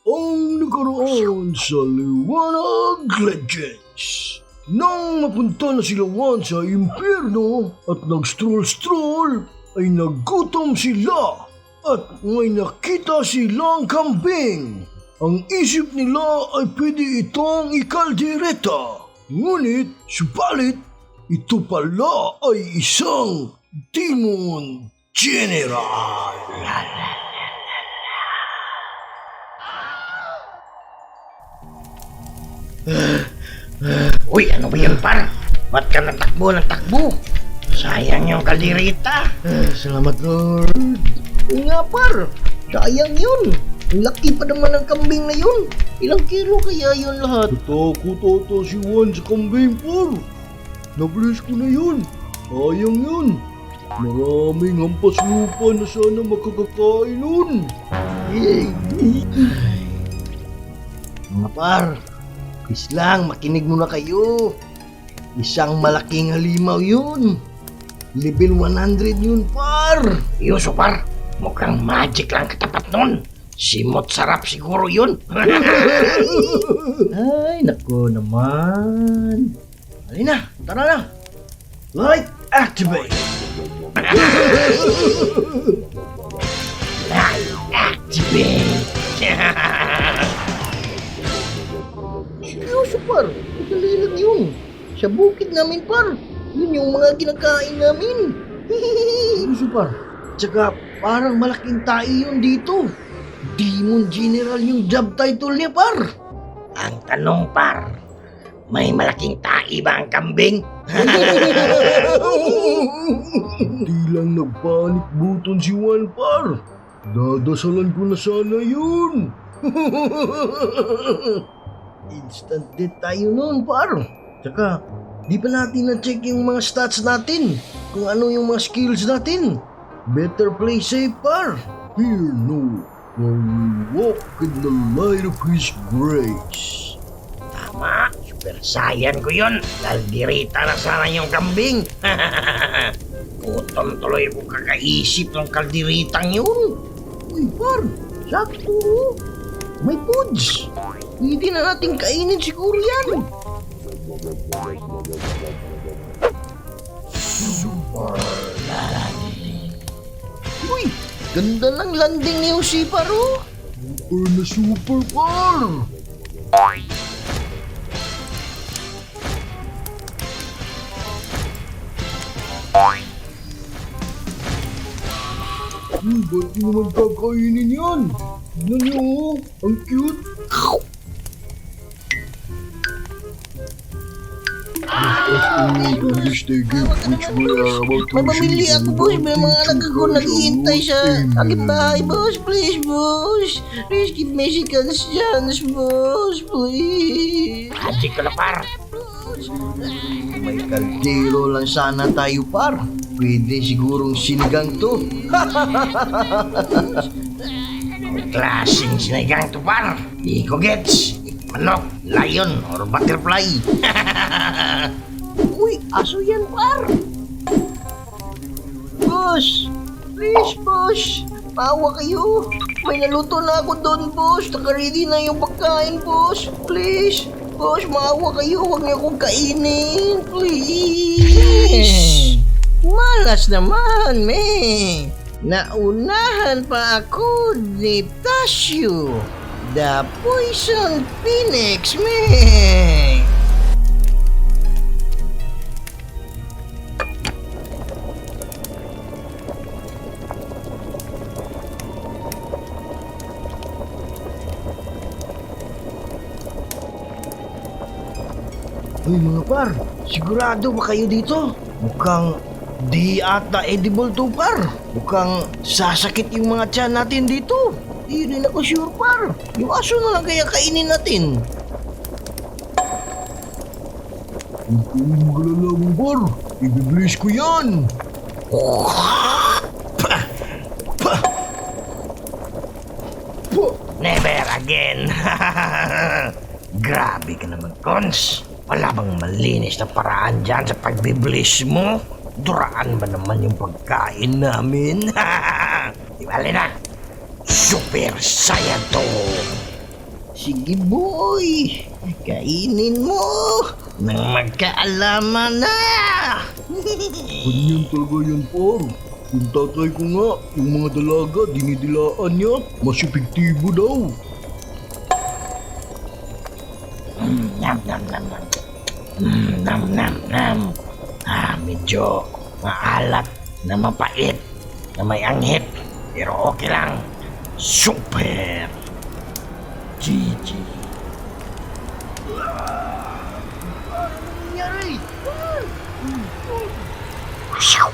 Ang nagkaroon sa Liwanag Legends. Nang mapunta na sila Juan sa impyerno at nag-stroll-stroll, ay nagutom sila at may nakita silang kambing. Ang isip nila ay pwede itong ikaldereta. Ngunit, subalit, ito pala ay isang Demon General. Uy, ano ba yan, par? Ba't ka natakbo ng takbo? Sayang yung kaldereta. Salamat, Lord. Nga par, sayang yun. Ang laki pa naman ng kambing na yun. Ilang kilo kaya yun lahat? Natakot ata si Juan sa kambing, par. Nabilis ko na yun. Sayang yun. Maraming hampas lupa na sana makakakain nun. Mga par, please lang, makinig muna kayo. Isang malaking halimaw yun. Level 100 yun, par. Yuso, par. Mukhang magic lang katapat nun. Simot sarap siguro yun. Ay, nako naman. Halina, tara na. Light activate. Activate. Seryoso, par. Madali lang yun. Sa bukid namin, par. Yun yung mga kinakain namin. Seryoso, par. Tsaka parang malaking tae yun dito. Demon General yung job title niya, par. Ang tanong, par, may malaking tae ba ang kambing? Di lang nagpanik buton si Juan, par. Dadasalan ko na sana yun. Instant death tayo noon, par. Tsaka, di pa natin na-check yung mga stats natin. Kung ano yung mga skills natin. Better play safe, par. Fear no, for we walk in the light of His grace. Tama, super saiyan ko yun. Kaldereta na sana yung kambing. Gutom tuloy ko kakaisip ng kalderetang yun. Uy, par. Sakto. May foods. Hindi na natin kainin siguro yan. Super Uy, ganda ng landing ni Jose, par, oh. Super na super, par. Ba't di naman kakainin yan? Tignan niyo, oh. Ang cute. English they give which we are about to Mamamili ako, boss. May mga anak ako naghihintay sa aking bahay, boss. Please, boss. Please give me second chance, boss. Please. magic ko na, par. May kaldero lang sana tayo, par. Pwede sigurong sinigang to. Ang klaseng sinigang to, par. Di ko gets. Manok, lion, or butterfly. Uy, aso yan, par. Boss, please, boss. Maawa kayo. May naluto na ako doon, boss. Naka-ready na yung pagkain, boss. Please, boss, maawa kayo. Huwag niyo akong kainin. Please. Malas naman, me. Naunahan pa ako ni Tasyo. The Poison Phoenix, me. Uy mga par, sigurado ba kayo dito? Mukhang di ata edible to, par. Mukhang sasakit yung mga tiyan natin dito. Di rin ako sure, par. Yung aso na lang kaya kainin natin. Huwag kayong magalala mong par. Ibiblis ko yan. Never again. Grabe ka naman, Cons. Wala bang malinis na paraan dyan sa pagbiblis mo? Duraan ba naman yung pagkain namin? Di bali na. Super Saiyan to. Sige boy, kainin mo nang magkaalaman na. Ganyan talaga yan, par. Yung tatay ko nga, yung mga dalaga, dinidilaan niya. Mas epektibo daw. Nam nam nam nam. Nam nam nam. Medyo maalat na mapait na may anghit. Pero okay lang. Super. GG. Nangyari? Siyaw.